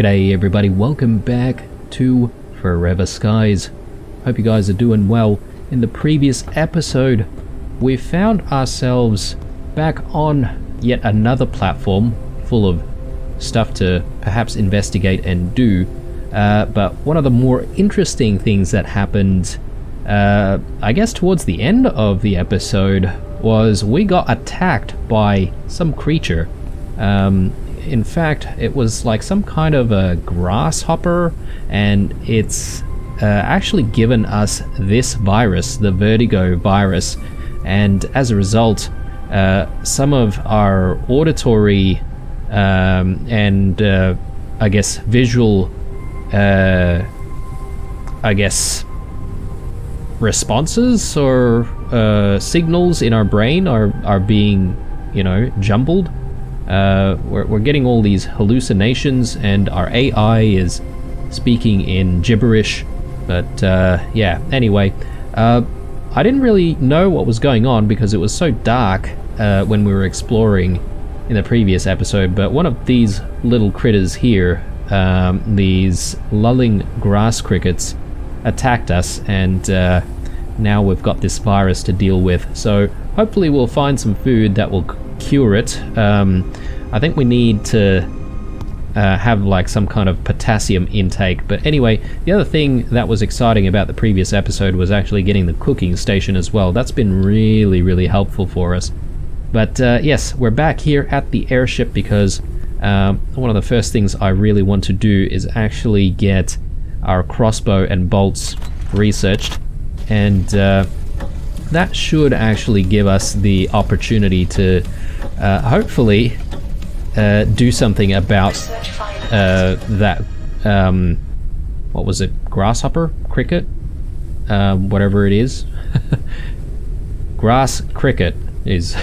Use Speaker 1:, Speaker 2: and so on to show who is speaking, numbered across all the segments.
Speaker 1: G'day everybody, welcome back to Forever Skies. Hope you guys are doing well. In the previous episode, we found ourselves back on yet another platform full of stuff to perhaps investigate and do. But one of the more interesting things that happened, I guess towards the end of the episode, was we got attacked by some creature. In fact, it was like some kind of a grasshopper, and it's actually given us this virus, the vertigo virus, and as a result, some of our auditory and I guess visual responses or signals in our brain are being, jumbled. We're getting all these hallucinations, and our AI is speaking in gibberish. But yeah, anyway, I didn't really know what was going on because it was so dark when we were exploring in the previous episode. But one of these little critters here, these lulling grass crickets, attacked us, and now we've got this virus to deal with. So hopefully we'll find some food that will cure it. I think we need to have like some kind of potassium intake. But anyway, the other thing that was exciting about the previous episode was actually getting the cooking station as well. That's been really helpful for us. But yes, we're back here at the airship because one of the first things I really want to do is actually get our crossbow and bolts researched, and that should actually give us the opportunity to hopefully do something about that, what was it, grasshopper? Cricket? Whatever it is. Grass cricket is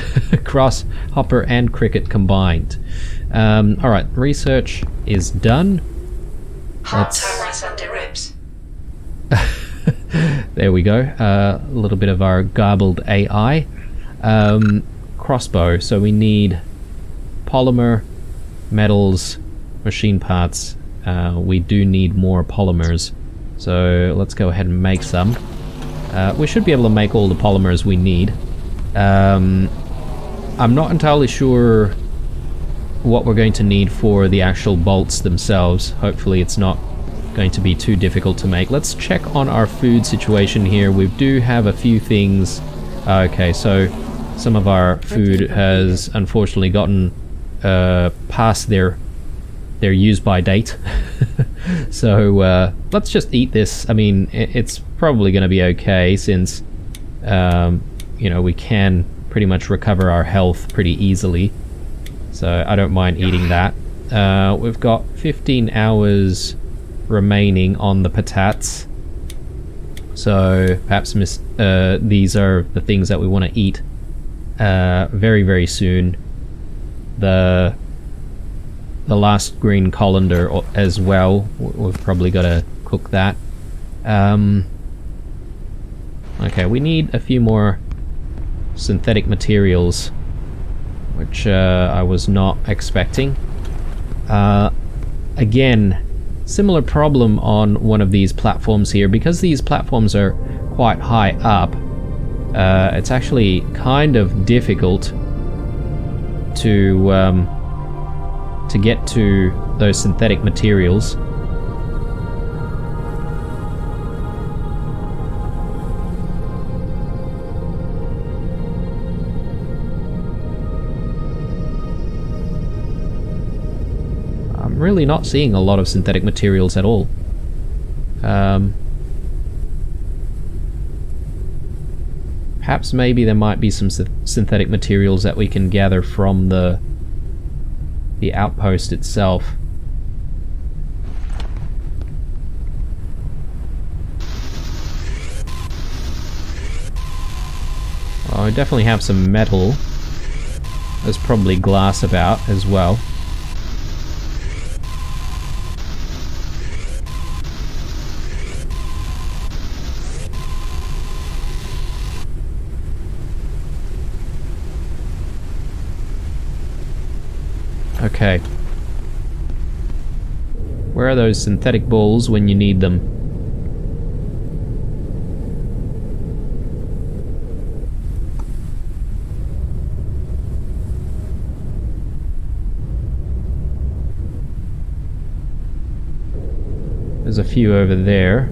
Speaker 1: grasshopper and cricket combined. Alright, research is done. There we go. A little bit of our garbled AI. Crossbow. So we need polymer, metals, machine parts. We do need more polymers. So let's go ahead and make some. We should be able to make all the polymers we need. I'm not entirely sure what we're going to need for the actual bolts themselves. Hopefully it's not going to be too difficult to make. Let's check on our food situation here. We do have a few things. Okay, so some of our food has unfortunately gotten past their use by date. So let's just eat this. I mean, it's probably going to be okay since we can pretty much recover our health pretty easily. So I don't mind eating that. We've got 15 hours remaining on the patats. So perhaps these are the things that we want to eat very soon. The last green colander as well. We've probably got to cook that. Okay, we need a few more synthetic materials, which I was not expecting. Again, similar problem on one of these platforms here. Because these platforms are quite high up, it's actually kind of difficult to get to those synthetic materials. I'm really not seeing a lot of synthetic materials at all. Perhaps maybe there might be some synthetic materials that we can gather from the outpost itself. Well, I definitely have some metal. There's probably glass about as well. Okay. Where are those synthetic balls when you need them? There's a few over there.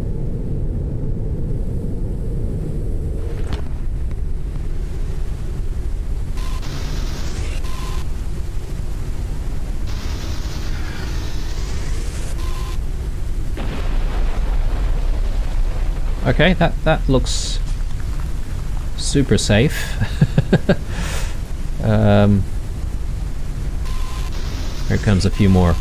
Speaker 1: Okay, that looks super safe. Here comes a few more.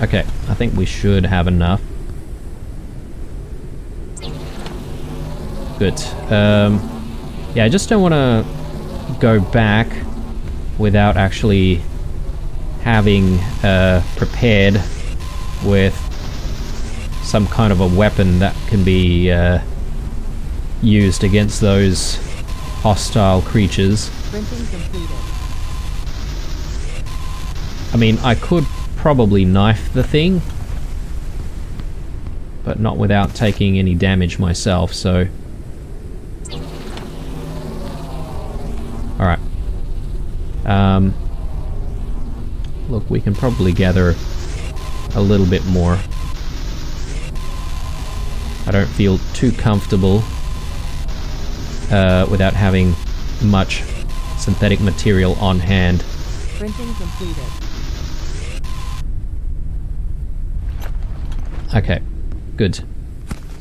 Speaker 1: Okay, I think we should have enough. Good. Yeah, I just don't want to go back without actually having prepared with some kind of a weapon that can be used against those hostile creatures.
Speaker 2: Printing completed.
Speaker 1: I mean, I could probably knife the thing, but not without taking any damage myself, so... Alright. Look, we can probably gather a little bit more. I don't feel too comfortable without having much synthetic material on hand.
Speaker 2: Printing completed.
Speaker 1: Okay, good.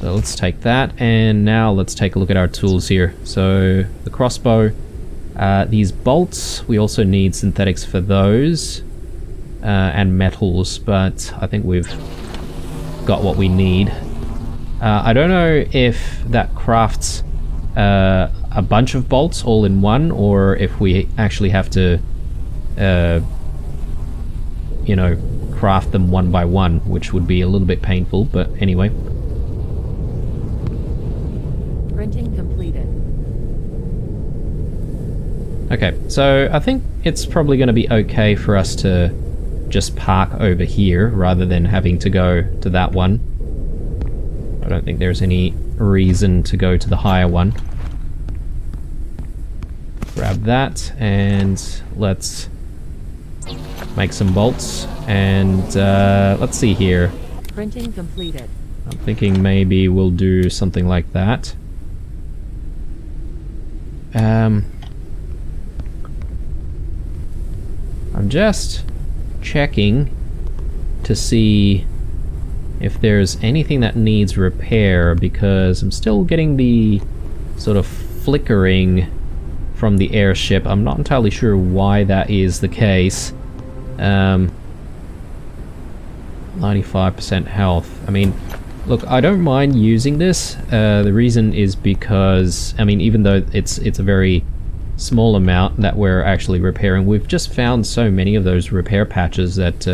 Speaker 1: So let's take that, and now let's take a look at our tools here. So, the crossbow, these bolts, we also need synthetics for those, and metals, but I think we've got what we need. I don't know if that crafts a bunch of bolts all in one, or if we actually have to, you know, craft them one by one, which would be a little bit painful, but anyway.
Speaker 2: Printing completed.
Speaker 1: Okay, so I think it's probably going to be okay for us to just park over here rather than having to go to that one. I don't think there's any reason to go to the higher one. Grab that, and let's make some bolts, and let's see here.
Speaker 2: Printing completed.
Speaker 1: I'm thinking maybe we'll do something like that. I'm just checking to see if there's anything that needs repair, because I'm still getting the sort of flickering from the airship. I'm not entirely sure why that is the case. 95% health. I mean, look, I don't mind using this. The reason is because, I mean, even though it's a very small amount that we're actually repairing, we've just found so many of those repair patches that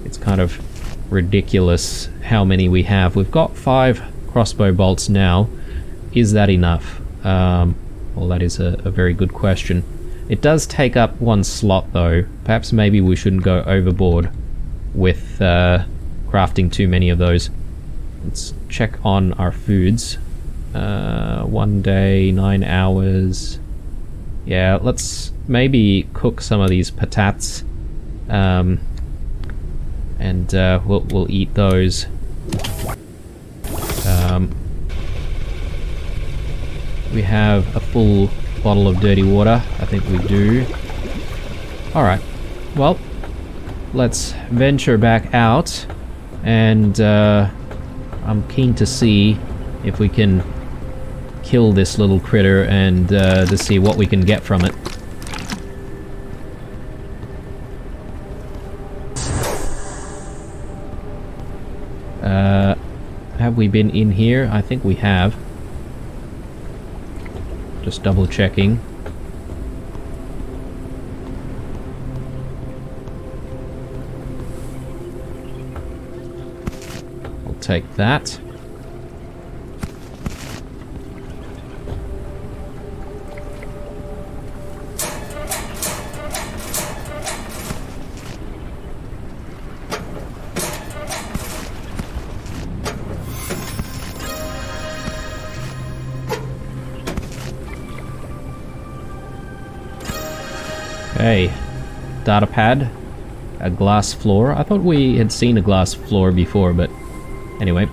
Speaker 1: it's kind of ridiculous how many we have. We've got 5 crossbow bolts now. Is that enough? Well, that is a very good question. It does take up 1 slot though. Perhaps maybe we shouldn't go overboard with crafting too many of those. Let's check on our foods. 1 day, 9 hours. Yeah, let's maybe cook some of these patates. And we'll eat those. We have a full bottle of dirty water. I think we do. Alright. Well, let's venture back out. And I'm keen to see if we can kill this little critter and to see what we can get from it. Have we been in here? I think we have. Just double checking. I'll take that. Okay. Data pad. A glass floor. I thought we had seen a glass floor before, but anyway.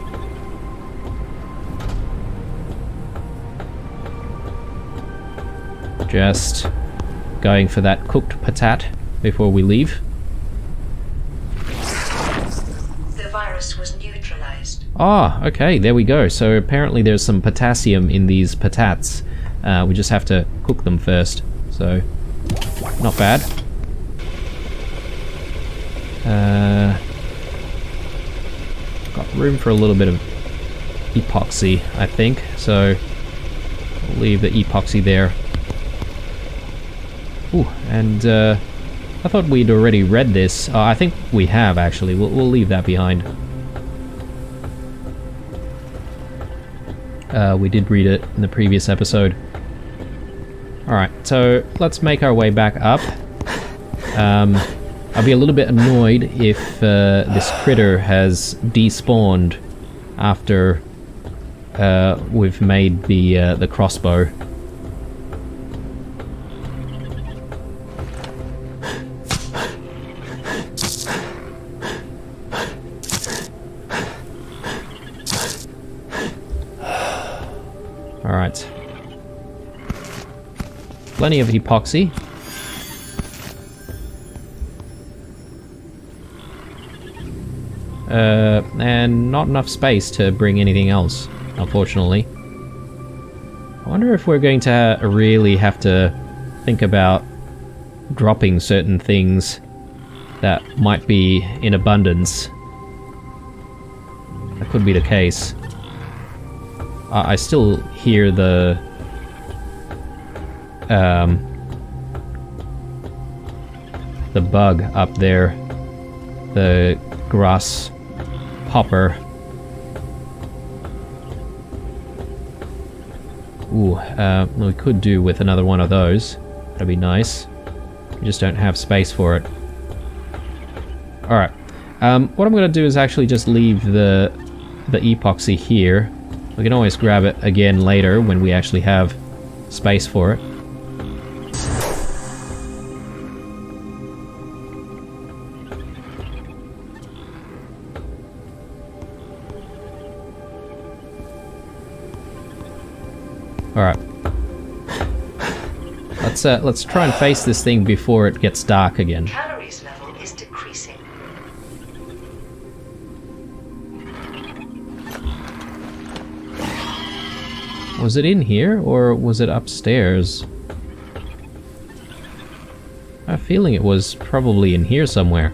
Speaker 1: Just going for that cooked patat before we leave.
Speaker 3: The virus was neutralized.
Speaker 1: Ah, okay, there we go. So apparently there's some potassium in these patats. We just have to cook them first. So, not bad. Got room for a little bit of epoxy, I think. So, we'll leave the epoxy there. Ooh, and I thought we'd already read this. I think we have, actually. We'll leave that behind. We did read it in the previous episode. Alright, so let's make our way back up. I'll be a little bit annoyed if this critter has despawned after we've made the crossbow. Alright. Plenty of epoxy. And not enough space to bring anything else, unfortunately. I wonder if we're going to really have to think about dropping certain things that might be in abundance. That could be the case. I still hear the bug up there, the grass hopper. Ooh, we could do with another one of those. That'd be nice. We just don't have space for it. Alright. What I'm gonna do is actually just leave the epoxy here. We can always grab it again later when we actually have space for it. Alright. Let's try and face this thing before it gets dark again.
Speaker 3: Calories level is decreasing.
Speaker 1: Was it in here, or was it upstairs? I have a feeling it was probably in here somewhere.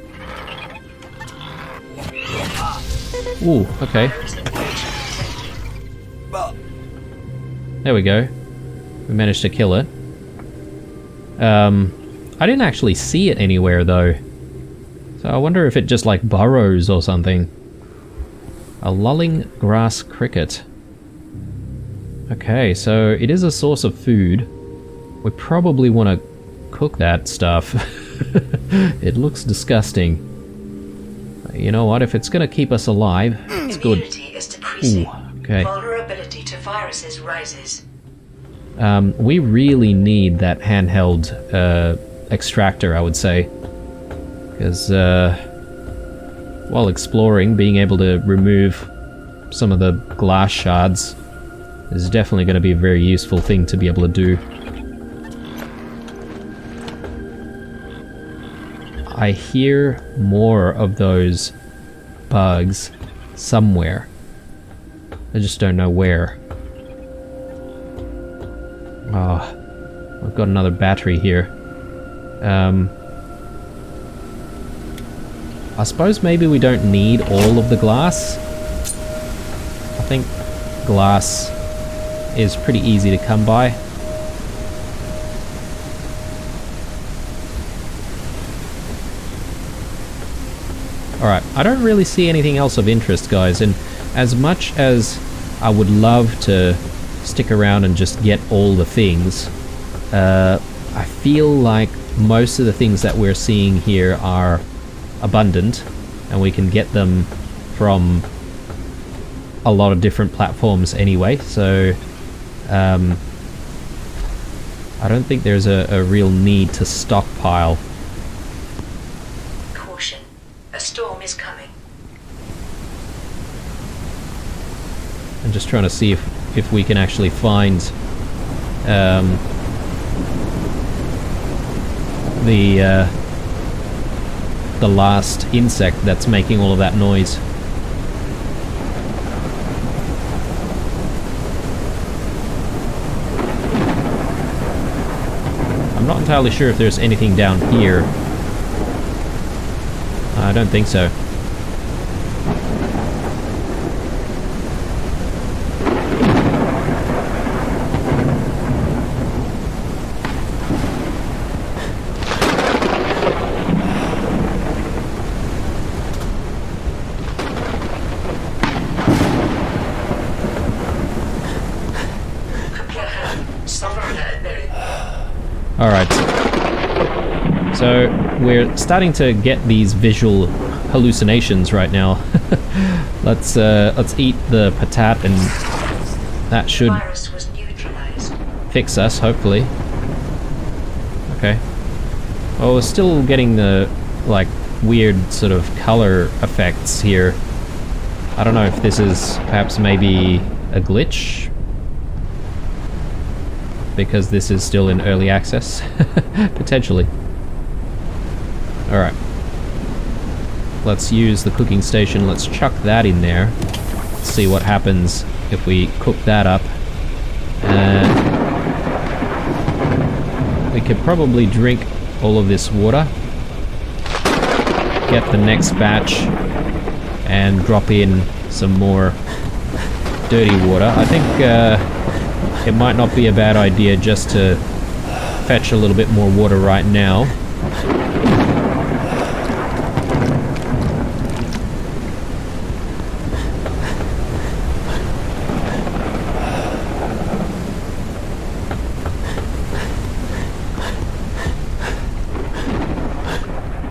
Speaker 1: Ooh, okay. There we go. We managed to kill it. I didn't actually see it anywhere though. So I wonder if it just like burrows or something. A lulling grass cricket. Okay, so it is a source of food. We probably want to cook that stuff. It looks disgusting. You know what, if it's going to keep us alive, it's good.
Speaker 3: Immunity is decreasing.
Speaker 1: Ooh, okay.
Speaker 3: Vulnerability to viruses rises.
Speaker 1: We really need that handheld extractor, I would say. Because while exploring, being able to remove some of the glass shards is definitely going to be a very useful thing to be able to do. I hear more of those bugs somewhere. I just don't know where. Oh, I've got another battery here. I suppose maybe we don't need all of the glass. I think glass is pretty easy to come by. Alright, I don't really see anything else of interest, guys, and as much as I would love to stick around and just get all the things, I feel like most of the things that we're seeing here are abundant, and we can get them from a lot of different platforms anyway, so I I don't think there's a real need to stockpile.
Speaker 3: Caution. A storm is coming.
Speaker 1: I'm just trying to see if we can actually find the last insect that's making all of that noise. I'm not entirely sure if there's anything down here. I don't think so. Alright, so we're starting to get these visual hallucinations right now. Let's eat the patat and that should
Speaker 3: Virus was neutralized.
Speaker 1: fix us, hopefully. Okay. Well, we're still getting the, like, weird sort of color effects here. I don't know if this is perhaps maybe a glitch, because this is still in early access. Potentially. Alright. Let's use the cooking station. Let's chuck that in there. See what happens if we cook that up. We could probably drink all of this water. Get the next batch and drop in some more dirty water. I think it might not be a bad idea just to fetch a little bit more water right now.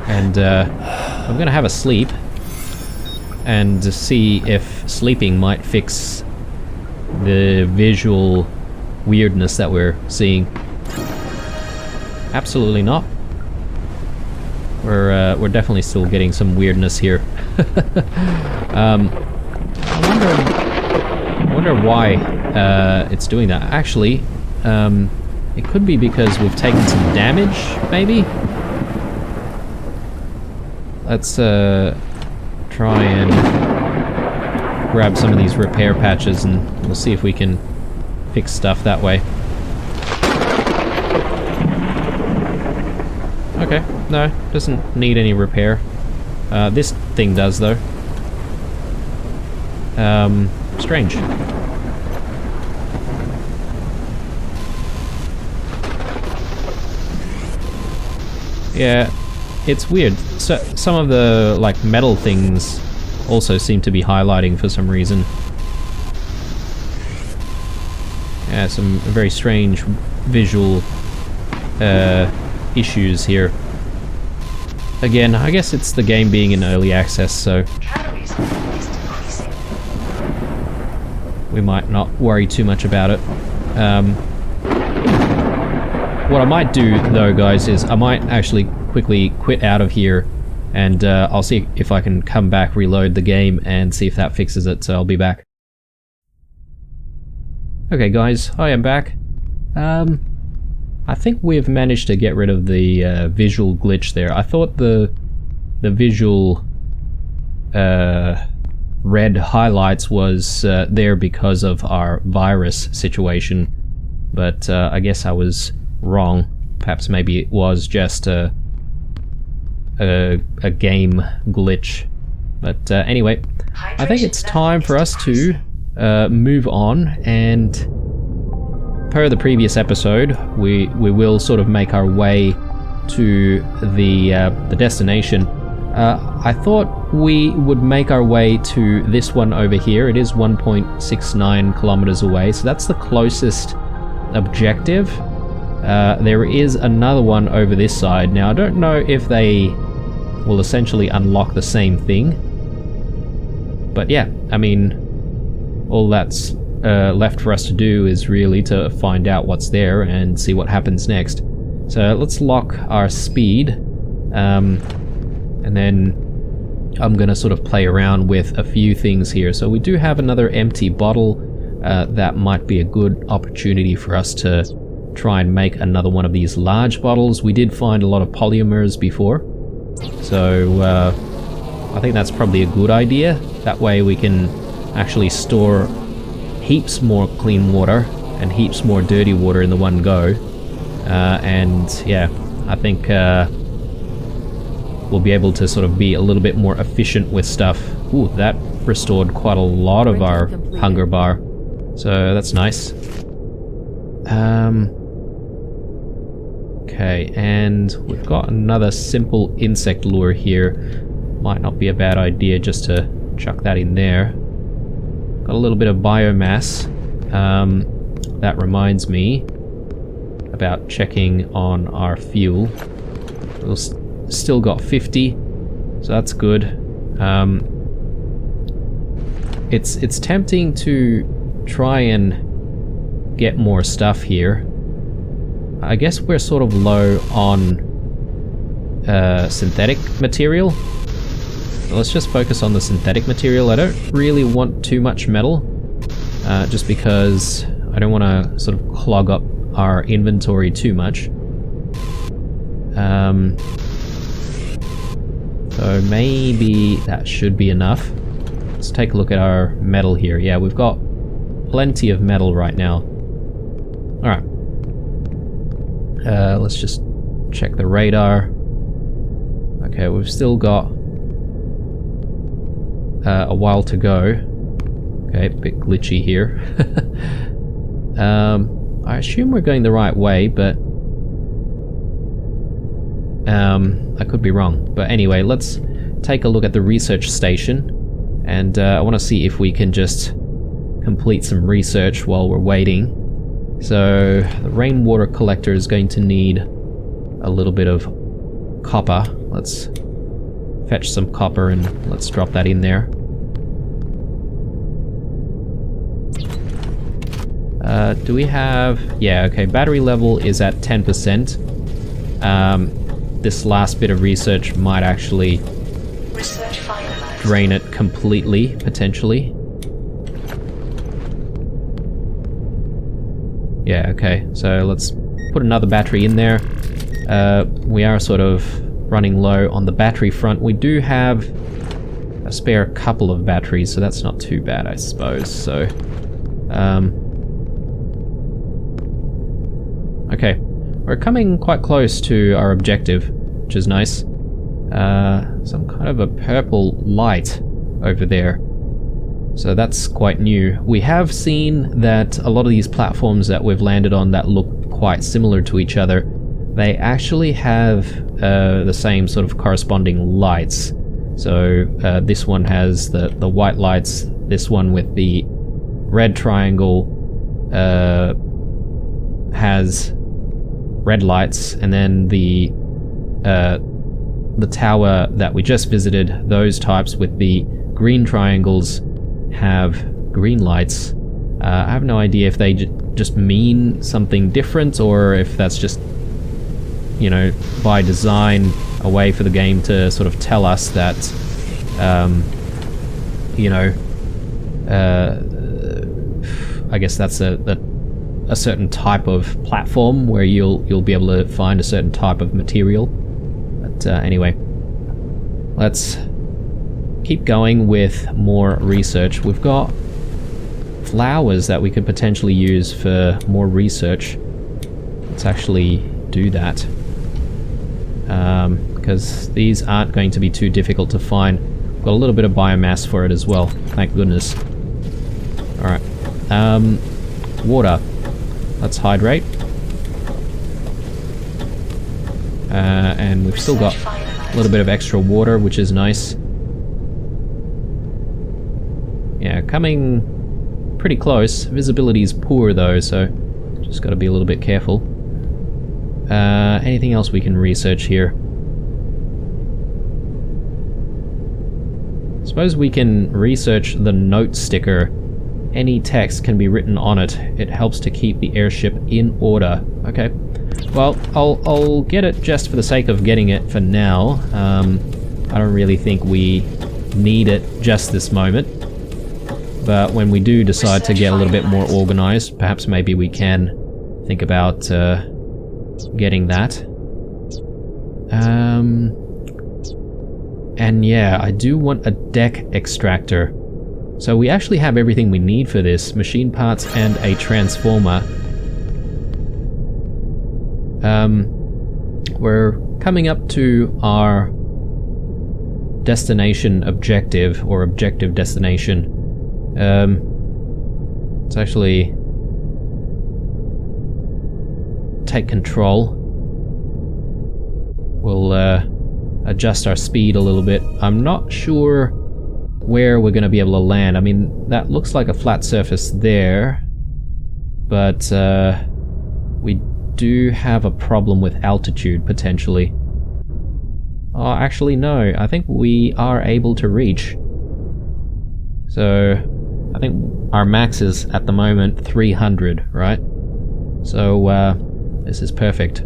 Speaker 1: And I'm gonna have a sleep and see if sleeping might fix the visual weirdness that we're seeing. Absolutely not. We're definitely still getting some weirdness here. I wonder why it's doing that. Actually, it could be because we've taken some damage, maybe? Let's try and grab some of these repair patches and we'll see if we can fix stuff that way. Okay, no, doesn't need any repair. This thing does though. Strange. Yeah, it's weird. So some of the like metal things also seem to be highlighting for some reason. Yeah, some very strange visual issues here. Again, I guess it's the game being in early access, so
Speaker 3: Calories is decreasing.
Speaker 1: we might not worry too much about it. What I might do though, guys, is I might actually quickly quit out of here and I'll see if I can come back, reload the game, and see if that fixes it, so I'll be back. Okay guys, I am back. I think we've managed to get rid of the visual glitch there. I thought the visual red highlights was there because of our virus situation, but I guess I was wrong. Perhaps maybe it was just a game glitch. But anyway, I think it's time for us to move on, and per the previous episode, we will sort of make our way to the destination. I thought we would make our way to this one over here. It is 1.69 kilometers away, so that's the closest objective. There is another one over this side. Now, I don't know if they will essentially unlock the same thing, but yeah, I mean, all that's left for us to do is really to find out what's there and see what happens next. So let's lock our speed, and then I'm gonna sort of play around with a few things here. So we do have another empty bottle. That might be a good opportunity for us to try and make another one of these large bottles. We did find a lot of polymers before, so I think that's probably a good idea. That way we can actually store heaps more clean water and heaps more dirty water in the one go. And yeah, I think we'll be able to sort of be a little bit more efficient with stuff. Ooh, that restored quite a lot of our hunger bar, so that's nice. Okay, and we've got another simple insect lure here. Might not be a bad idea just to chuck that in there. Got a little bit of biomass. That reminds me about checking on our fuel. We've still got 50, so that's good. It's tempting to try and get more stuff here. I guess we're sort of low on synthetic material. So let's just focus on the synthetic material. I don't really want too much metal, just because I don't want to sort of clog up our inventory too much. So maybe that should be enough. Let's take a look at our metal here. Yeah, we've got plenty of metal right now. Alright. Let's just check the radar. Okay, we've still got a while to go. Okay, a bit glitchy here. I assume we're going the right way, but I could be wrong. But anyway, let's take a look at the research station, and I want to see if we can just complete some research while we're waiting. So the rainwater collector is going to need a little bit of copper. Let's fetch some copper and let's drop that in there. Do we have... yeah, okay, battery level is at 10%. This last bit of research might actually
Speaker 3: Research finalized.
Speaker 1: drain it completely, potentially. Yeah, okay, so let's put another battery in there. We are sort of running low on the battery front. We do have a spare couple of batteries, so that's not too bad, I suppose. So, okay, we're coming quite close to our objective, which is nice. Some kind of a purple light over there. So that's quite new. We have seen that a lot of these platforms that we've landed on that look quite similar to each other, they actually have the same sort of corresponding lights. So this one has the white lights, this one with the red triangle has red lights, and then the tower that we just visited, those types with the green triangles have green lights. I have no idea if they just mean something different, or if that's just, you know, by design, a way for the game to sort of tell us that, you know, I guess that's a certain type of platform where you'll be able to find a certain type of material. But anyway, let's keep going with more research. We've got flowers that we could potentially use for more research. Let's actually do that, because these aren't going to be too difficult to find. We've got a little bit of biomass for it as well, thank goodness. Alright, water. Let's hydrate. And we've still got a little bit of extra water, which is nice. Yeah, coming pretty close. Visibility's poor though, so just gotta be a little bit careful. Anything else we can research here? Suppose we can research the note sticker Any text can be written on it. It helps to keep the airship in order. Okay. Well, I'll get it just for the sake of getting it for now. I don't really think we need it just this moment. But when we do decide to get a little bit more organized, perhaps maybe we can think about getting that. And yeah, I do want a deck extractor. So we actually have everything we need for this. Machine parts and a transformer. We're coming up to our destination objective, or objective destination. Let's actually take control. We'll adjust our speed a little bit. I'm not sure where we're going to be able to land. I mean, that looks like a flat surface there, but we do have a problem with altitude, potentially. Oh, actually no, I think we are able to reach. So, I think our max is at the moment 300, right? So, this is perfect.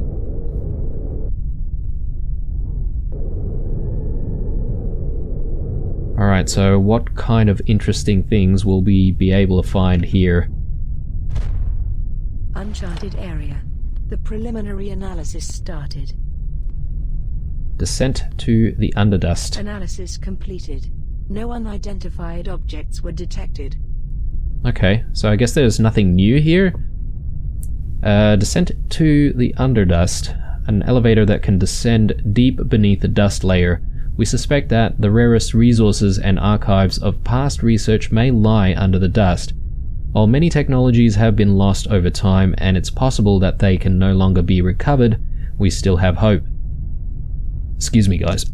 Speaker 1: Alright, so what kind of interesting things will we be able to find here?
Speaker 4: Uncharted area. The preliminary analysis started.
Speaker 1: Descent to the Underdust.
Speaker 4: Analysis completed. No unidentified objects were detected.
Speaker 1: Okay, so I guess there's nothing new here. Descent to the Underdust. An elevator that can descend deep beneath the dust layer. We suspect that the rarest resources and archives of past research may lie under the dust. While many technologies have been lost over time and it's possible that they can no longer be recovered, we still have hope. Excuse me, guys.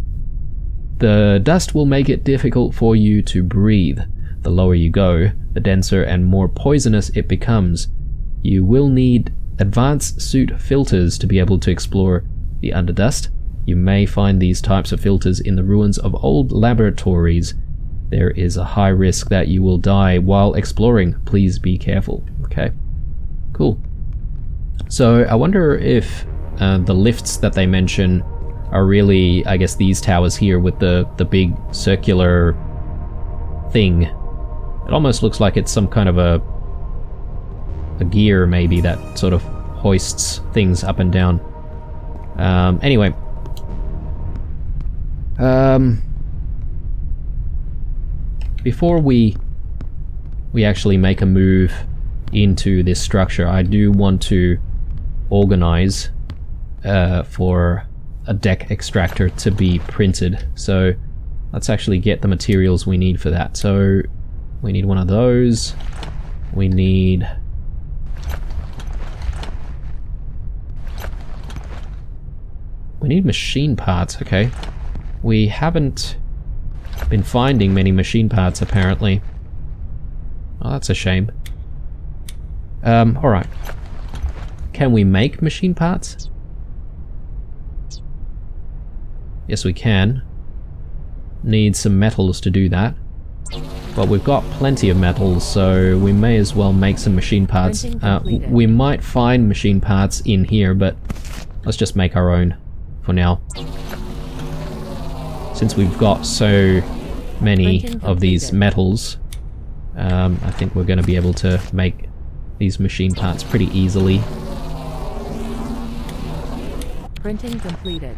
Speaker 1: The dust will make it difficult for you to breathe. The lower you go, the denser and more poisonous it becomes. You will need advanced suit filters to be able to explore the Underdust. You may find these types of filters in the ruins of old laboratories. There is a high risk that you will die while exploring. Please be careful. Okay, cool. So I wonder if the lifts that they mention are really, I guess, these towers here with the big circular thing. It almost looks like it's some kind of a gear maybe that sort of hoists things up and down. Anyway. Before we actually make a move into this structure, I do want to organize for a deck extractor to be printed. So let's actually get the materials we need for that. So we need one of those. We need machine parts. Okay. We haven't been finding many machine parts, apparently. Oh, that's a shame. Alright. Can we make machine parts? Yes, we can. Need some metals to do that. But we've got plenty of metals, so we may as well make some machine parts. We might find machine parts in here, but let's just make our own for now. Since we've got so many of these metals, I think we're going to be able to make these machine parts pretty easily.
Speaker 2: Printing completed.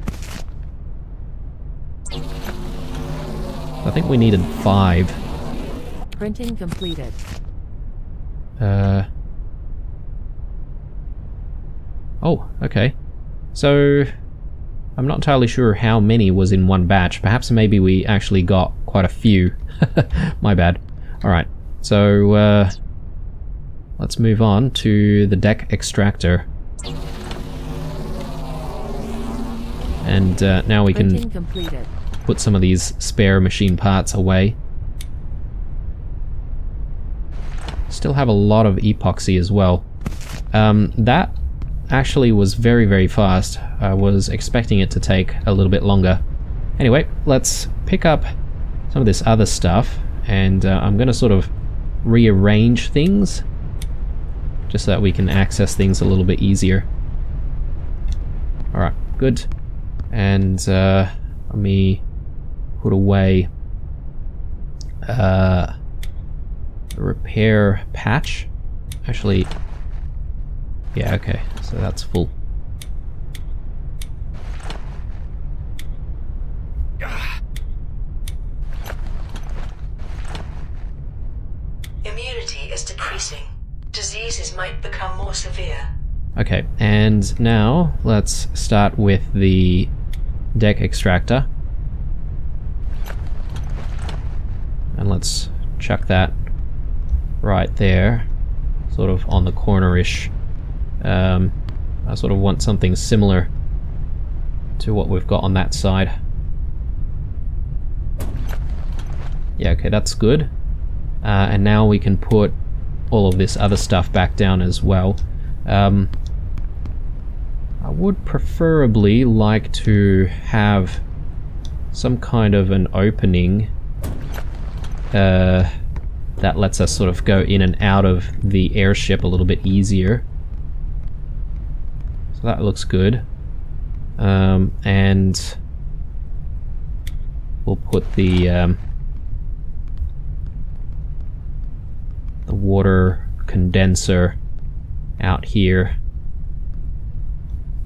Speaker 1: I think we needed 5.
Speaker 2: Printing completed.
Speaker 1: Oh, okay. So I'm not entirely sure how many was in one batch. Perhaps maybe we actually got quite a few. My bad. Alright, so let's move on to the deck extractor. And now we can put some of these spare machine parts away. Still have a lot of epoxy as well. That actually was very, very fast. I was expecting it to take a little bit longer. Anyway, let's pick up some of this other stuff, and I'm going to sort of rearrange things, just so that we can access things a little bit easier. Alright, good. And let me put away the repair patch. Actually, yeah, okay, so that's full.
Speaker 4: Immunity is decreasing. Diseases might become more severe.
Speaker 1: Okay, and now let's start with the deck extractor. And let's chuck that right there, sort of on the corner-ish. I sort of want something similar to what we've got on that side. Yeah, okay, that's good. And now we can put all of this other stuff back down as well. I would preferably like to have some kind of an opening that lets us sort of go in and out of the airship a little bit easier. So that looks good. And we'll put the water condenser out here,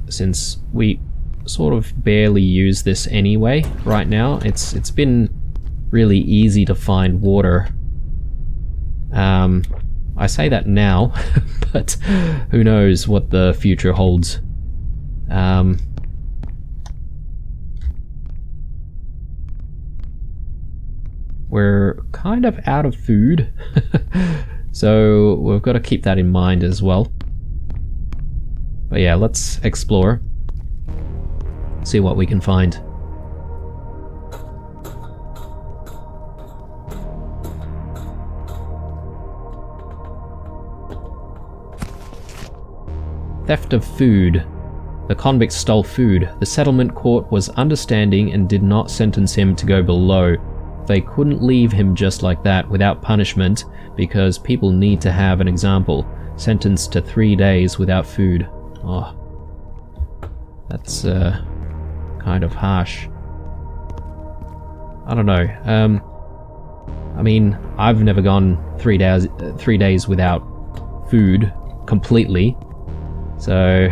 Speaker 1: since we sort of barely use this anyway right now. It's been really easy to find water. I say that now, but who knows what the future holds. We're kind of out of food, so we've got to keep that in mind as well. But yeah, let's explore, see what we can find. Theft of food. The convict stole food. The settlement court was understanding and did not sentence him to go below. They couldn't leave him just like that without punishment, because people need to have an example. Sentenced to 3 days without food. Oh, that's kind of harsh. I don't know. I mean, I've never gone 3 days without food completely, so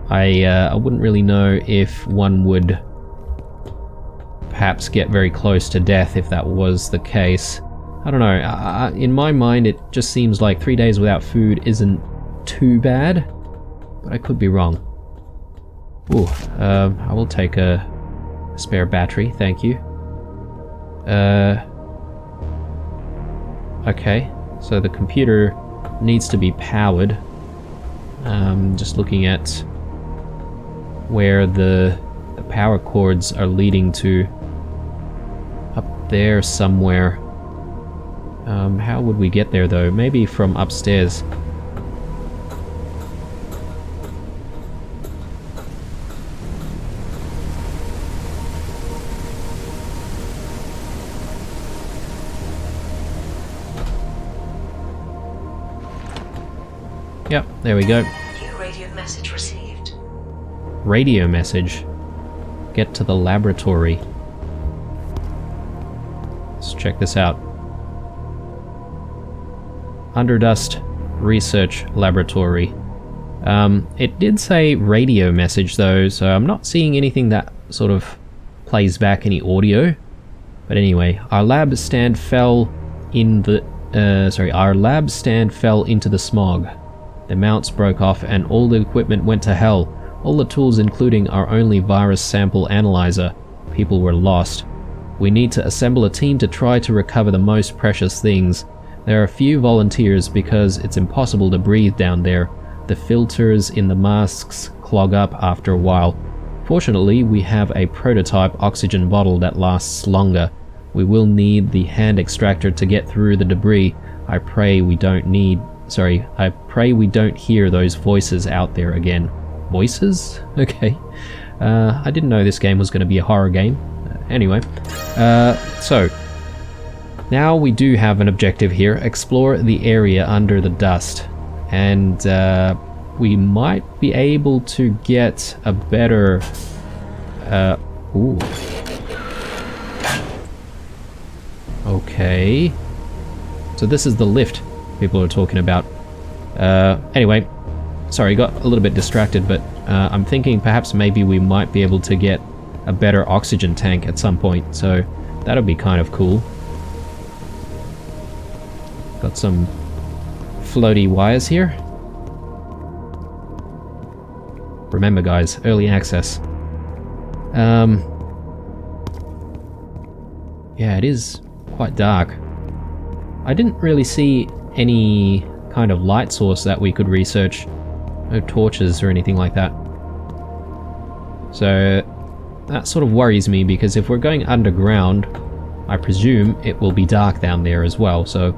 Speaker 1: I wouldn't really know if one would perhaps get very close to death if that was the case. I don't know. In my mind, it just seems like 3 days without food isn't too bad, but I could be wrong. Ooh, I will take a spare battery, thank you. Okay, so the computer needs to be powered. Just looking at where the power cords are leading to. Up there somewhere. How would we get there though? Maybe from upstairs. Yep, there we go.
Speaker 4: New radio message received.
Speaker 1: Radio message. Get to the laboratory. Let's check this out. Underdust Research Laboratory. It did say radio message though, so I'm not seeing anything that sort of plays back any audio. But anyway, our lab stand fell into the smog. The mounts broke off and all the equipment went to hell. All the tools, including our only virus sample analyzer. People were lost. We need to assemble a team to try to recover the most precious things. There are few volunteers because it's impossible to breathe down there. The filters in the masks clog up after a while. Fortunately, we have a prototype oxygen bottle that lasts longer. We will need the hand extractor to get through the debris. I pray we don't hear those voices out there again. Voices? Okay. I didn't know this game was going to be a horror game. Anyway, so Now we do have an objective here. Explore the area under the dust. And we might be able to get a better... ooh. Okay. So this is the lift people are talking about. Anyway, sorry, got a little bit distracted, but I'm thinking perhaps maybe we might be able to get a better oxygen tank at some point, so that'll be kind of cool. Got some floaty wires here. Remember guys, early access. Yeah, it is quite dark. I didn't really see any kind of light source that we could research. No torches or anything like that. So that sort of worries me, because if we're going underground, I presume it will be dark down there as well, so...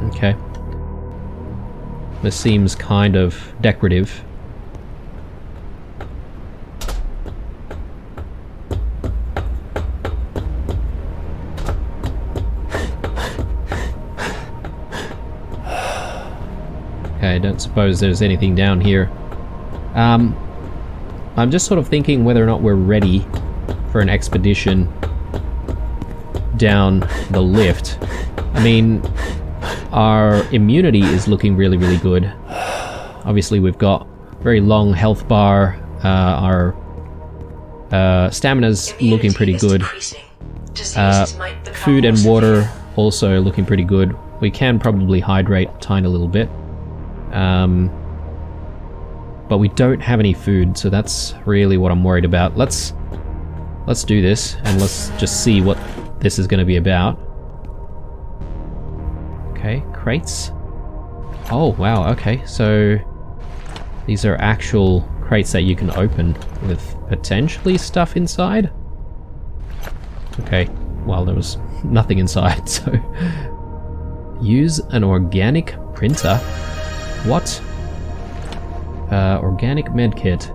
Speaker 1: Okay. This seems kind of decorative. Okay, I don't suppose there's anything down here. I'm just sort of thinking whether or not we're ready for an expedition down the lift. I mean, our immunity is looking really, really good. Obviously, we've got very long health bar. Our stamina's looking pretty good. Food and water also looking pretty good. We can probably hydrate a tiny little bit. But we don't have any food, so that's really what I'm worried about. Let's do this, and let's just see what this is going to be about. Okay, crates. Oh, wow, okay, so these are actual crates that you can open with potentially stuff inside? Okay, well, there was nothing inside, so... Use an organic printer? What? Organic medkit.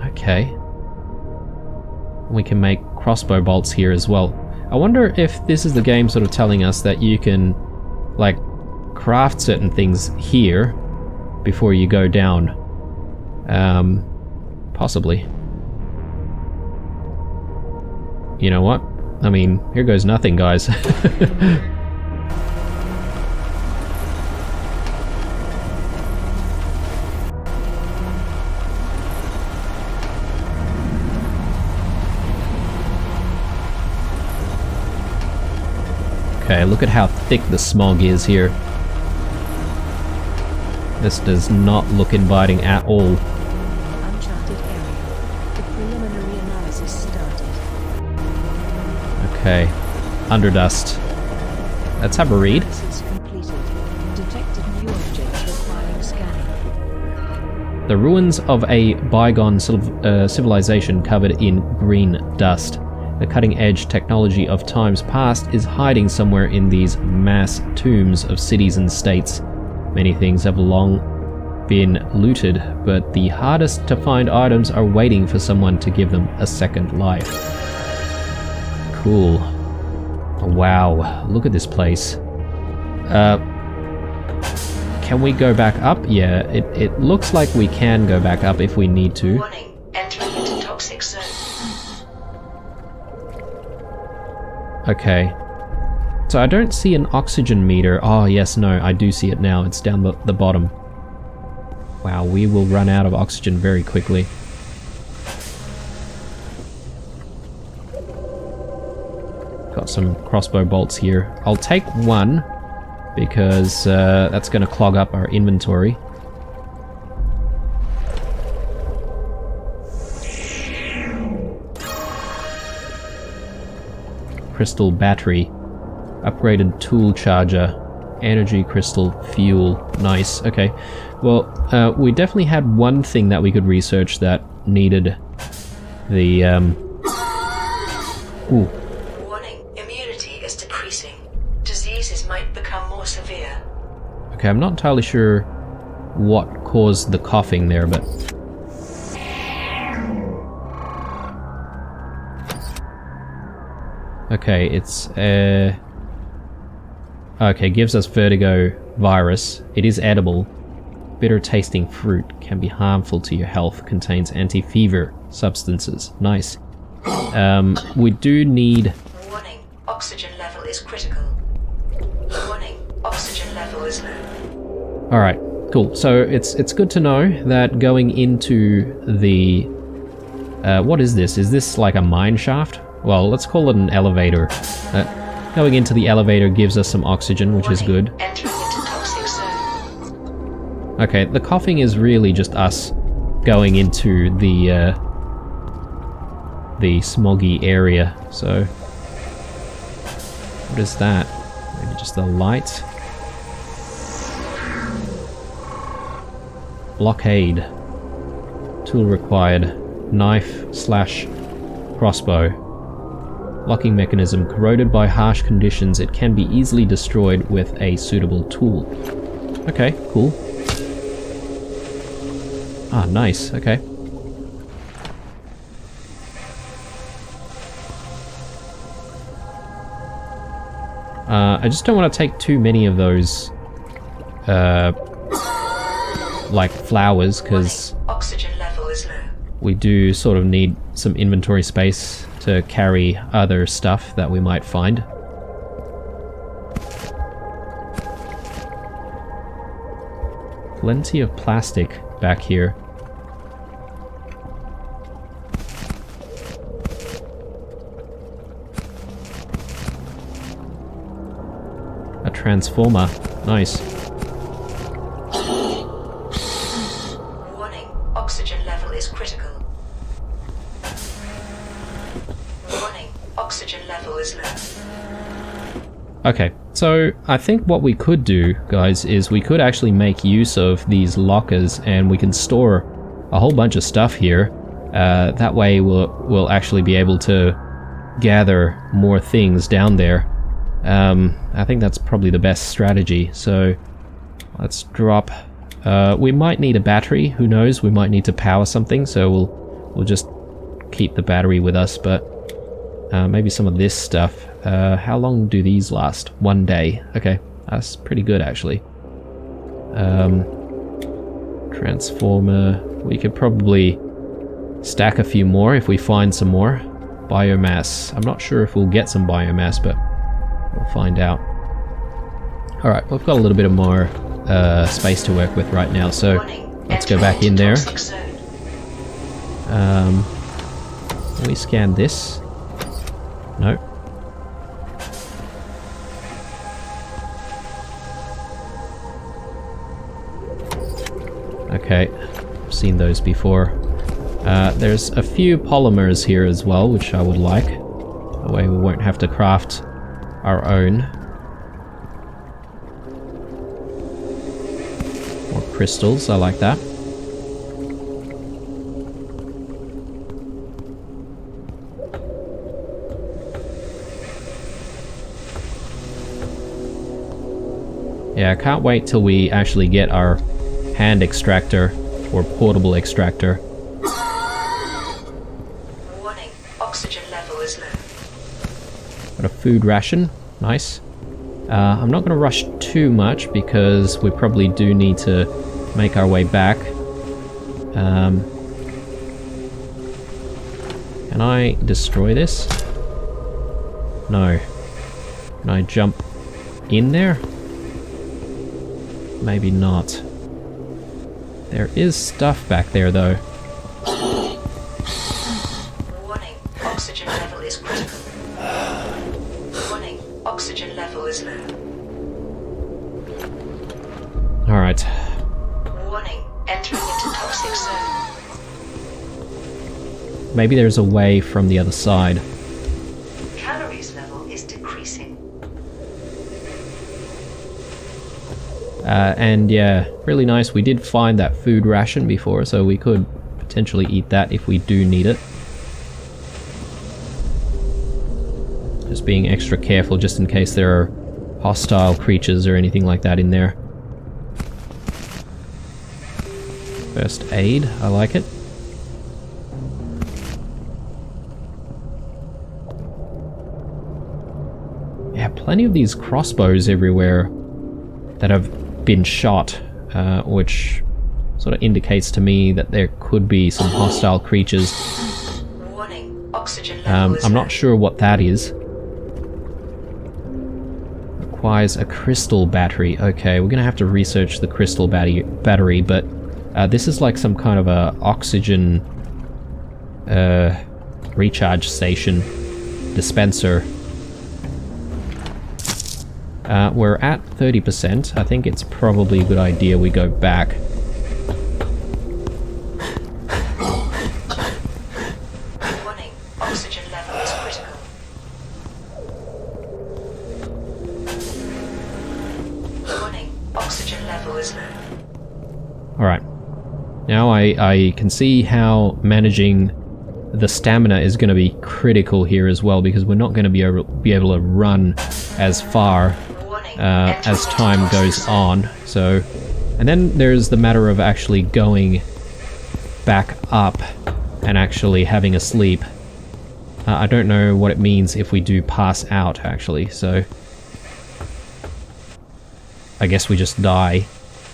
Speaker 1: Okay. We can make crossbow bolts here as well. I wonder if this is the game sort of telling us that you can, like, craft certain things here before you go down. Possibly. You know what? I mean, here goes nothing, guys. Okay, look at how thick the smog is here. This does not look inviting at all.
Speaker 4: Uncharted area. The preliminary analysis started.
Speaker 1: Okay, Underdust. Let's have a read.
Speaker 4: Analysis completed. Detected new objects requiring scanning.
Speaker 1: The ruins of a bygone civilization covered in green dust. The cutting-edge technology of times past is hiding somewhere in these mass tombs of cities and states. Many things have long been looted, but the hardest to find items are waiting for someone to give them a second life. Cool. Wow, look at this place. Can we go back up? Yeah, it looks like we can go back up if we need to.
Speaker 3: Warning, entering into toxic zone.
Speaker 1: Okay. So I don't see an oxygen meter. Oh, yes, no, I do see it now. It's down the bottom. Wow, we will run out of oxygen very quickly. Got some crossbow bolts here. I'll take one, because that's going to clog up our inventory. Crystal battery, upgraded tool charger, energy crystal, fuel. Nice. Okay. Well, we definitely had one thing that we could research that needed the Ooh.
Speaker 3: Warning, immunity is decreasing. Diseases might become more severe.
Speaker 1: Okay, I'm not entirely sure what caused the coughing there, but... Okay, it's okay, gives us vertigo virus. It is edible. Bitter tasting fruit can be harmful to your health. Contains anti-fever substances. Nice. We do need...
Speaker 3: Warning, oxygen level is critical. Warning, oxygen level is low.
Speaker 1: Alright, cool. So it's good to know that going into the... what is this? Is this like a mine shaft? Well, let's call it an elevator. Going into the elevator gives us some oxygen, which is good.
Speaker 3: Entering into toxic zone.
Speaker 1: Okay, the coughing is really just us going into the smoggy area. So, what is that? Maybe just a light. Blockade. Tool required. Knife/crossbow. Locking mechanism. Corroded by harsh conditions, it can be easily destroyed with a suitable tool. Okay, cool. Ah, nice. Okay. I just don't want to take too many of those, like flowers, because
Speaker 3: Oxygen level is low.
Speaker 1: we do sort of need some inventory space to carry other stuff that we might find. Plenty of plastic back here. A transformer. Nice.
Speaker 3: Warning, oxygen level is critical. Warning, oxygen level is low.
Speaker 1: Okay, so I think what we could do, guys, is we could actually make use of these lockers and we can store a whole bunch of stuff here. That way we'll actually be able to gather more things down there. I think that's probably the best strategy. So let's drop... we might need a battery, who knows, we might need to power something, so we'll just keep the battery with us, but maybe some of this stuff. How long do these last? 1 day. Okay, that's pretty good actually. Transformer. We could probably stack a few more if we find some more. Biomass. I'm not sure if we'll get some biomass, but we'll find out. Alright, we've got a little bit of more space to work with right now, so let's go back in there. Can we scan this? No. Okay, I've seen those before. There's a few polymers here as well, which I would like. That way we won't have to craft our own. More crystals, I like that. Yeah, I can't wait till we actually get our hand extractor or portable extractor.
Speaker 3: Warning, oxygen level is low.
Speaker 1: Got a food ration, nice. I'm not going to rush too much because we probably do need to make our way back. Can I destroy this? No. Can I jump in there? Maybe not. There is stuff back there though.
Speaker 3: Warning, oxygen level is critical. Warning, oxygen level is low.
Speaker 1: Alright.
Speaker 3: Warning, entering into toxic zone.
Speaker 1: Maybe there's a way from the other side.
Speaker 3: Calories level is decreasing.
Speaker 1: And yeah, really nice. We did find that food ration before, so we could potentially eat that if we do need it. Just being extra careful just in case there are hostile creatures or anything like that in there. First aid, I like it. Yeah, plenty of these crossbows everywhere that have been shot, which sort of indicates to me that there could be some hostile creatures.
Speaker 3: Warning, oxygen level is
Speaker 1: I'm
Speaker 3: low.
Speaker 1: not sure what that is. Requires a crystal battery. Okay, we're gonna have to research the crystal battery, but this is like some kind of a oxygen recharge station dispenser. We're at 30%. I think it's probably a good idea we go back.
Speaker 3: Warning, oxygen level is critical. Warning, oxygen level is low.
Speaker 1: Alright. Now I can see how managing the stamina is going to be critical here as well, because we're not going to be able to run as far
Speaker 3: Warning,
Speaker 1: as time goes on. So, and then there's the matter of actually going back up and actually having a sleep. I don't know what it means if we do pass out, actually, so I guess we just die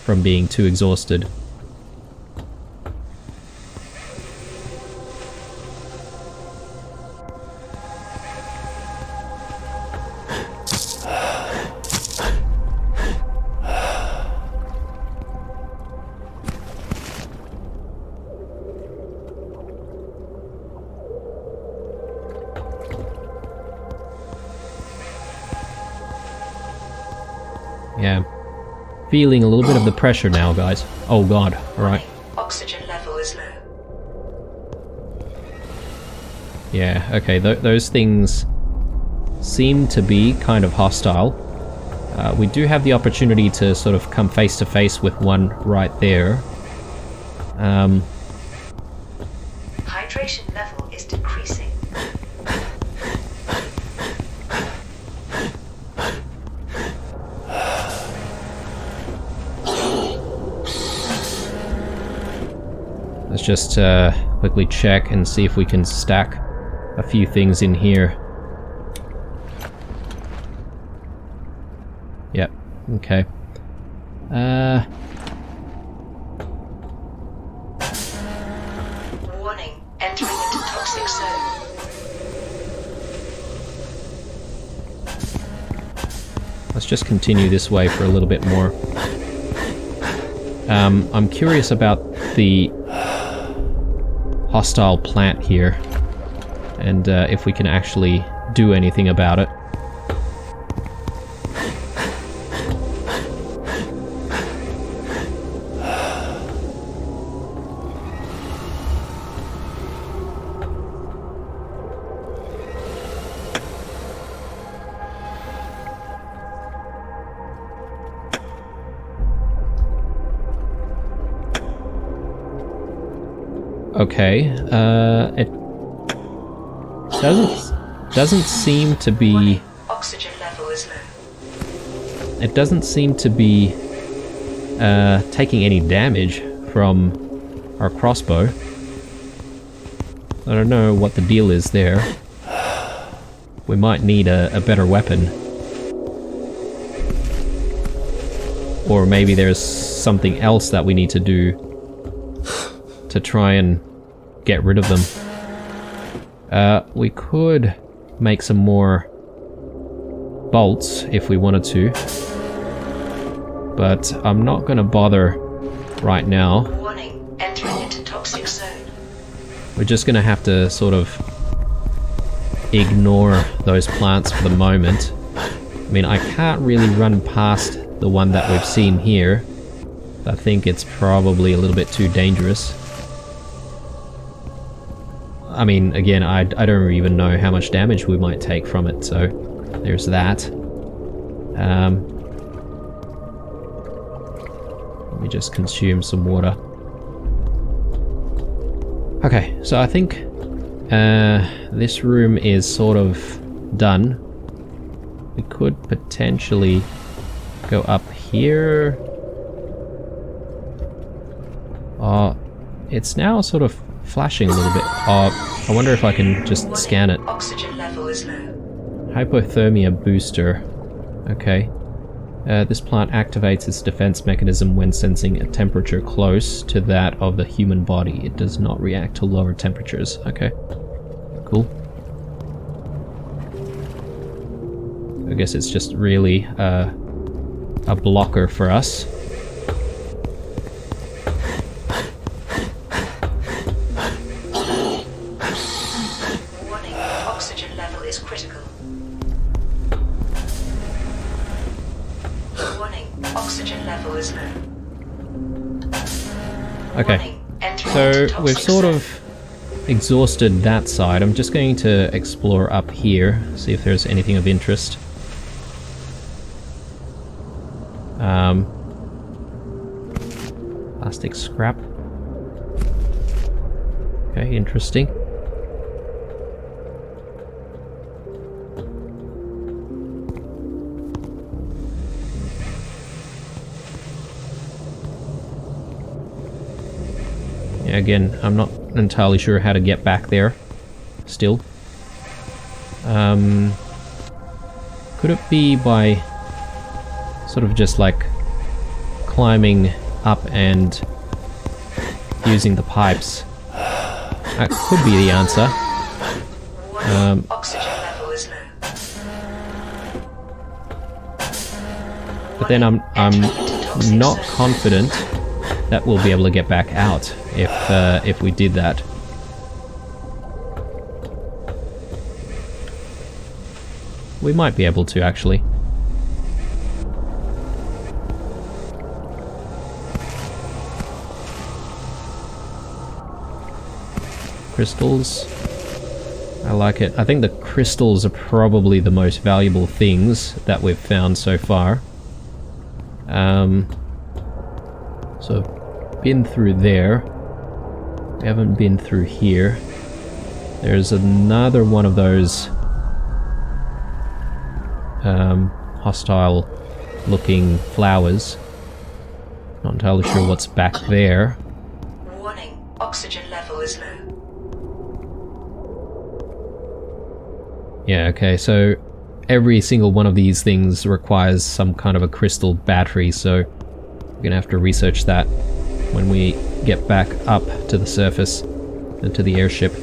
Speaker 1: from being too exhausted. Yeah. Feeling a little bit of the pressure now, guys. Oh god, alright.
Speaker 3: Oxygen level is low.
Speaker 1: Yeah, okay, those things seem to be kind of hostile. We do have the opportunity to sort of come face to face with one right there.
Speaker 3: Hydration level is decreasing.
Speaker 1: Let's just quickly check and see if we can stack a few things in here. Yep, okay.
Speaker 3: Warning, entering into toxic zone.
Speaker 1: Let's just continue this way for a little bit more. I'm curious about the hostile plant here, and if we can actually do anything about it. Okay, it doesn't seem to be.
Speaker 3: Oxygen level is low.
Speaker 1: It doesn't seem to be taking any damage from our crossbow. I don't know what the deal is there. We might need a better weapon. Or maybe there's something else that we need to do to try and get rid of them. We could make some more bolts if we wanted to, but I'm not gonna bother right now.
Speaker 3: Warning, entering into toxic zone.
Speaker 1: We're just gonna have to sort of ignore those plants for the moment. I mean, I can't really run past the one that we've seen here. I think it's probably a little bit too dangerous. I mean, again, I don't even know how much damage we might take from it, so there's that. Let me just consume some water. Okay, so I think this room is sort of done. We could potentially go up here. It's now sort of flashing a little bit. I wonder if I can just scan it.
Speaker 3: Oxygen level is low.
Speaker 1: Hypothermia booster. Okay. This plant activates its defense mechanism when sensing a temperature close to that of the human body. It does not react to lower temperatures. Okay. Cool. I guess it's just really a blocker for us.
Speaker 3: Warning, oxygen level is critical. Warning, oxygen level is low.
Speaker 1: Okay.
Speaker 3: Warning, entering
Speaker 1: So
Speaker 3: into
Speaker 1: we've
Speaker 3: toxic
Speaker 1: sort
Speaker 3: zone.
Speaker 1: of exhausted that side. I'm just going to explore up here, see if there's anything of interest. Plastic scrap. Okay, interesting. Yeah, again, I'm not entirely sure how to get back there still. Could it be by sort of just like climbing up and using the pipes? That could be the answer.
Speaker 3: Warning, oxygen level is low.
Speaker 1: But then I'm not confident that we'll be able to get back out if we did that. We might be able to, actually. Crystals. I like it. I think the crystals are probably the most valuable things that we've found so far. So, been through there. We haven't been through here. There's another one of those hostile looking flowers. Not entirely sure what's back there.
Speaker 3: Warning, oxygen level is low.
Speaker 1: Yeah, okay, so every single one of these things requires some kind of a crystal battery, so we're gonna have to research that when we get back up to the surface and to the airship.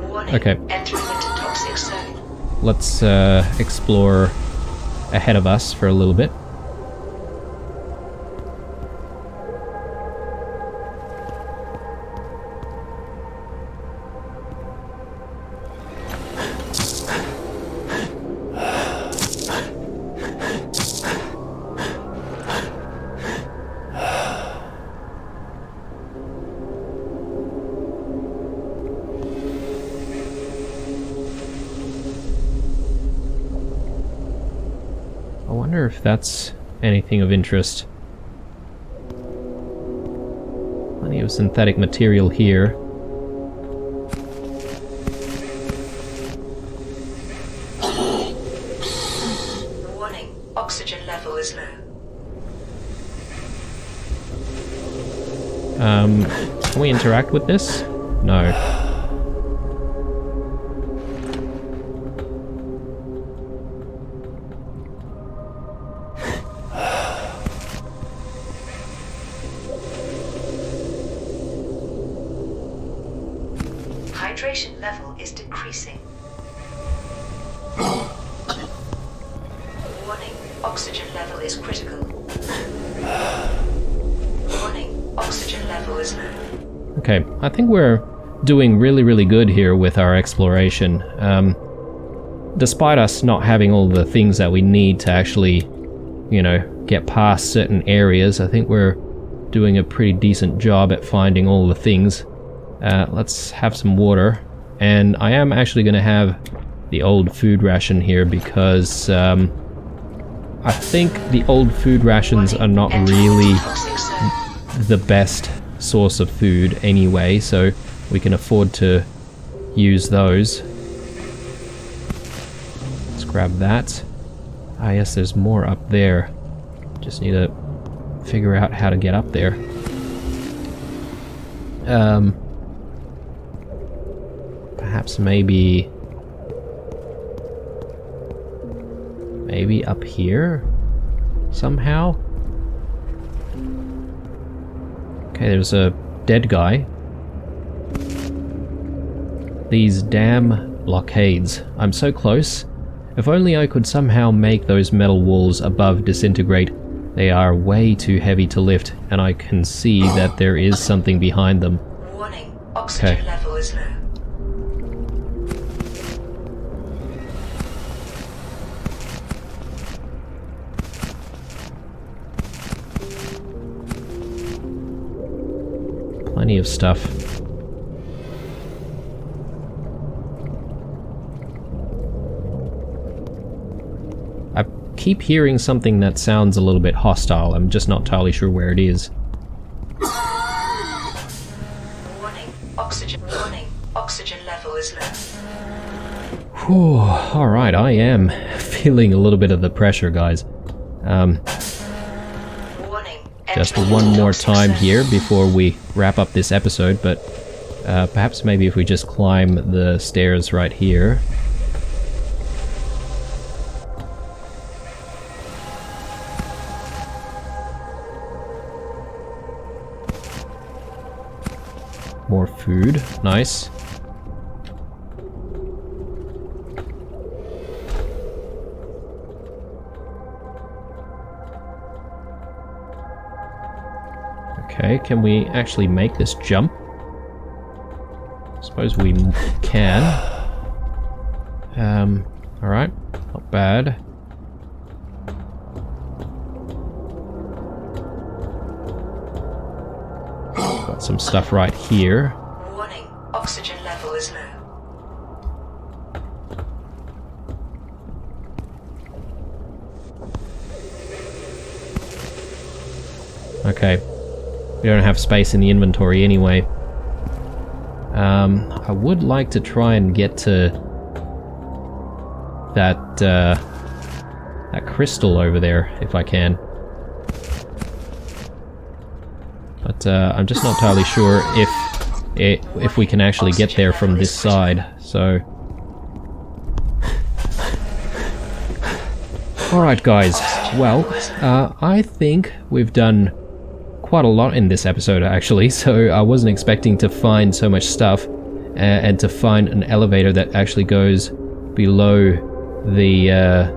Speaker 3: Warning,
Speaker 1: Okay.
Speaker 3: entering into toxic zone.
Speaker 1: Let's explore ahead of us for a little bit. I wonder if that's anything of interest. Plenty of synthetic material here.
Speaker 3: Warning, oxygen level is low.
Speaker 1: Can we interact with this? No.
Speaker 3: Hydration level is decreasing. Warning, oxygen level is critical. Warning, oxygen level is low.
Speaker 1: Okay, I think we're doing really good here with our exploration. Despite us not having all the things that we need to actually, you know, get past certain areas, I think we're doing a pretty decent job at finding all the things. Let's have some water, and I am actually going to have the old food ration here because I think the old food rations are not really the best source of food anyway, so we can afford to use those. Let's grab that. Ah yes, there's more up there. Just need to figure out how to get up there. Perhaps maybe up here somehow. Okay, there's a dead guy. These damn blockades. I'm so close. If only I could somehow make those metal walls above disintegrate. They are way too heavy to lift, and I can see that there is something behind them.
Speaker 3: Warning, oxygen level is low.
Speaker 1: Plenty of stuff. I keep hearing something that sounds a little bit hostile. I'm just not entirely sure where it is.
Speaker 3: Warning, oxygen level is low.
Speaker 1: Whew, alright, I am feeling a little bit of the pressure, guys.
Speaker 3: Warning,
Speaker 1: Just one more time here before we wrap up this episode, but perhaps maybe if we just climb the stairs right here. More food, nice. Okay, can we actually make this jump? Suppose we can. Alright, not bad. Got some stuff right here.
Speaker 3: Warning, oxygen level is low.
Speaker 1: Okay. We don't have space in the inventory anyway. I would like to try and get to that crystal over there if I can. But I'm just not entirely sure if we can actually get there from this side. So, all right, guys. Well, I think we've done quite a lot in this episode actually, so I wasn't expecting to find so much stuff and to find an elevator that actually goes below the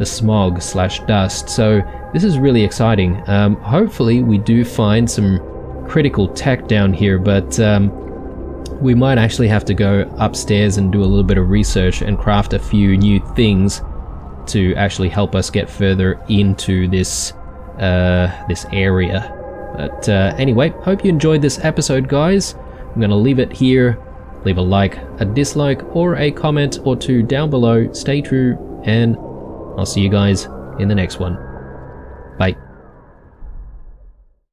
Speaker 1: smog / dust. So this is really exciting. Hopefully we do find some critical tech down here, but we might actually have to go upstairs and do a little bit of research and craft a few new things to actually help us get further into this area. But anyway, hope you enjoyed this episode, guys. I'm gonna leave it here. Leave a like, a dislike, or a comment or two down below. Stay true, and I'll see you guys in the next one. Bye.